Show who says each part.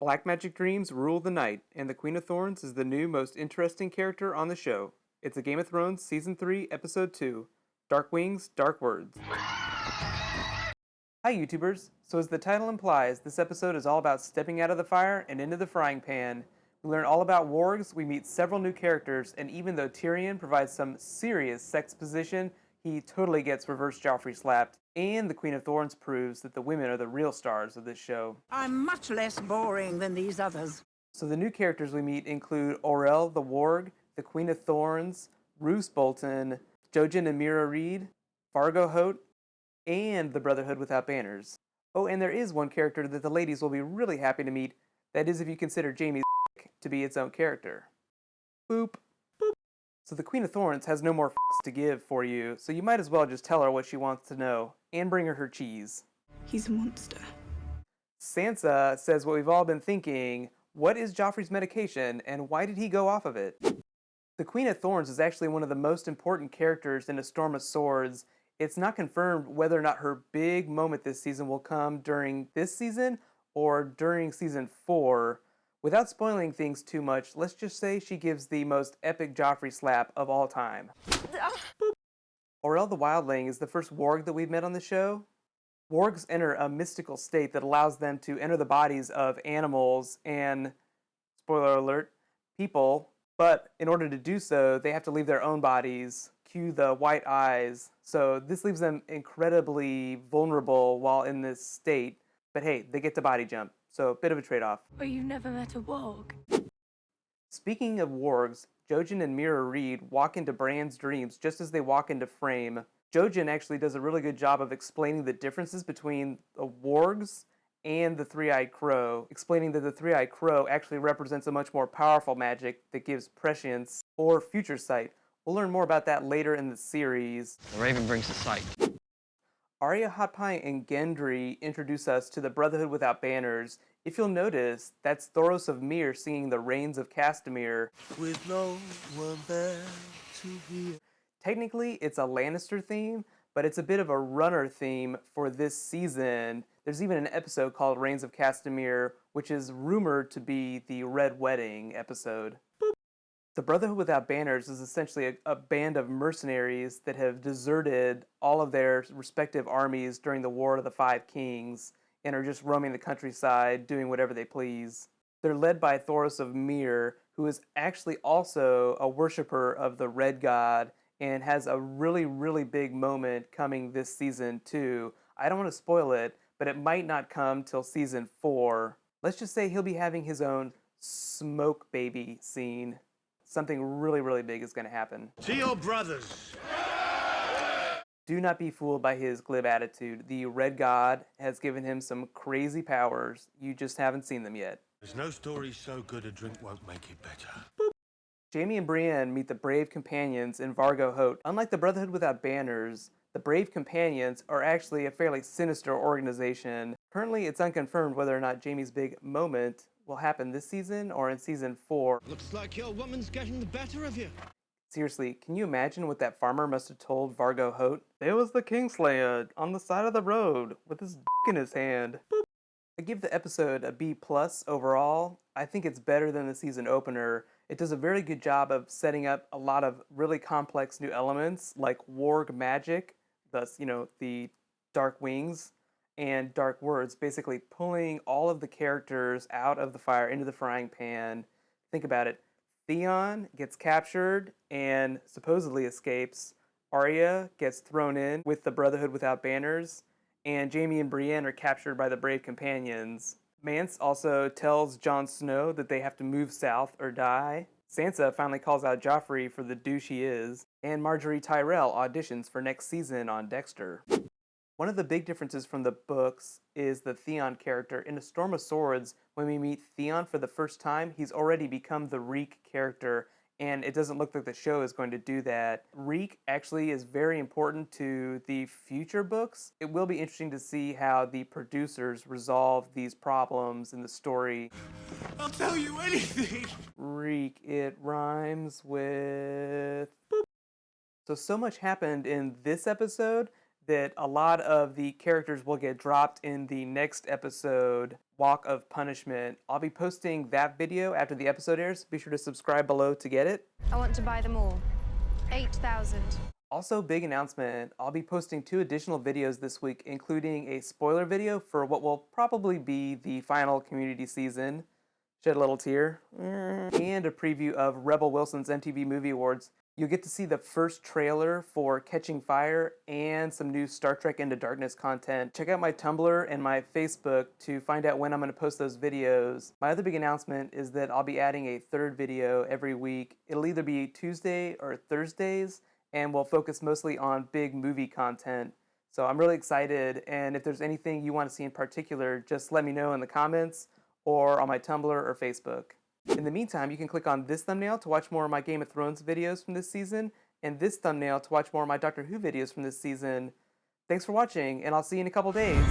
Speaker 1: Black magic dreams rule the night, and the Queen of Thorns is the new most interesting character on the show. It's a Game of Thrones Season 3, Episode 2, Dark Wings, Dark Words. Hi YouTubers! So as the title implies, this episode is all about stepping out of the fire and into the frying pan. We learn all about wargs, we meet several new characters, and even though Tyrion provides some serious sexposition, he totally gets reverse Joffrey slapped. And the Queen of Thorns proves that the women are the real stars of this show.
Speaker 2: I'm much less boring than these others.
Speaker 1: So the new characters we meet include Orell the Warg, the Queen of Thorns, Roose Bolton, Jojen and Mira Reed, Vargo Hoat, and the Brotherhood Without Banners. Oh, and there is one character that the ladies will be really happy to meet. That is if you consider Jaime's to be its own character. Boop. Boop. So the Queen of Thorns has no more to give for you, so you might as well just tell her what she wants to know, and bring her cheese.
Speaker 3: He's a monster.
Speaker 1: Sansa says what we've all been thinking. What is Joffrey's medication, and why did he go off of it? The Queen of Thorns is actually one of the most important characters in A Storm of Swords. It's not confirmed whether or not her big moment this season will come during this season or during Season 4. Without spoiling things too much, let's just say she gives the most epic Joffrey slap of all time. Orell the Wildling is the first warg that we've met on the show. Wargs enter a mystical state that allows them to enter the bodies of animals and, spoiler alert, people. But in order to do so, they have to leave their own bodies, cue the white eyes. So this leaves them incredibly vulnerable while in this state. But hey, they get to body jump, so a bit of a trade-off.
Speaker 3: But you've never met a warg.
Speaker 1: Speaking of wargs, Jojen and Mira Reed walk into Bran's dreams just as they walk into frame. Jojen actually does a really good job of explaining the differences between the wargs and the Three-Eyed Crow, explaining that the Three-Eyed Crow actually represents a much more powerful magic that gives prescience or future sight. We'll learn more about that later in the series.
Speaker 4: The raven brings the sight.
Speaker 1: Arya, Pie and Gendry introduce us to the Brotherhood Without Banners. If you'll notice, that's Thoros of Myr singing the Rains of Castamere.
Speaker 5: With no one there to hear.
Speaker 1: Technically, it's a Lannister theme, but it's a bit of a runner theme for this season. There's even an episode called Rains of Castamere, which is rumored to be the Red Wedding episode. Boop. The Brotherhood Without Banners is essentially a band of mercenaries that have deserted all of their respective armies during the War of the Five Kings and are just roaming the countryside, doing whatever they please. They're led by Thoros of Myr, who is actually also a worshiper of the Red God and has a really, really big moment coming this season too. I don't want to spoil it, but it might not come till Season 4. Let's just say he'll be having his own smoke baby scene. Something really, really big is going to happen.
Speaker 5: To your brothers.
Speaker 1: Do not be fooled by his glib attitude. The Red God has given him some crazy powers. You just haven't seen them yet.
Speaker 5: There's no story so good a drink won't make it better.
Speaker 1: Jaime and Brienne meet the Brave Companions in Vargo Hoat. Unlike the Brotherhood Without Banners, the Brave Companions are actually a fairly sinister organization. Currently, it's unconfirmed whether or not Jaime's big moment will happen this season or in Season 4.
Speaker 6: Looks like your woman's getting the better of you.
Speaker 1: Seriously, can you imagine what that farmer must have told Vargo Hoat? There was the Kingslayer on the side of the road with his in his hand. Boop. I give the episode a B+ overall. I think it's better than the season opener. It does a very good job of setting up a lot of really complex new elements like warg magic, thus, the dark wings and dark words, basically pulling all of the characters out of the fire into the frying pan. Think about it. Theon gets captured and supposedly escapes. Arya gets thrown in with the Brotherhood Without Banners, and Jaime and Brienne are captured by the Brave Companions. Mance also tells Jon Snow that they have to move south or die. Sansa finally calls out Joffrey for the douche he is, and Marjorie Tyrell auditions for next season on Dexter. One of the big differences from the books is the Theon character. In A Storm of Swords, when we meet Theon for the first time, he's already become the Reek character, and it doesn't look like the show is going to do that. Reek actually is very important to the future books. It will be interesting to see how the producers resolve these problems in the story.
Speaker 5: I'll tell you anything.
Speaker 1: Reek, it rhymes with boop. So much happened in this episode that a lot of the characters will get dropped in the next episode. Walk of Punishment. I'll be posting that video after the episode airs. Be sure to subscribe below to get it.
Speaker 4: I want to buy them all. 8,000.
Speaker 1: Also, big announcement, I'll be posting 2 additional videos this week, including a spoiler video for what will probably be the final community season, shed a little tear, and a preview of Rebel Wilson's MTV Movie Awards. You'll get to see the first trailer for Catching Fire and some new Star Trek Into Darkness content. Check out my Tumblr and my Facebook to find out when I'm going to post those videos. My other big announcement is that I'll be adding a 3rd video every week. It'll either be Tuesday or Thursdays, and we'll focus mostly on big movie content. So I'm really excited, and if there's anything you want to see in particular, just let me know in the comments or on my Tumblr or Facebook. In the meantime, you can click on this thumbnail to watch more of my Game of Thrones videos from this season, and this thumbnail to watch more of my Doctor Who videos from this season. Thanks for watching, and I'll see you in a couple days.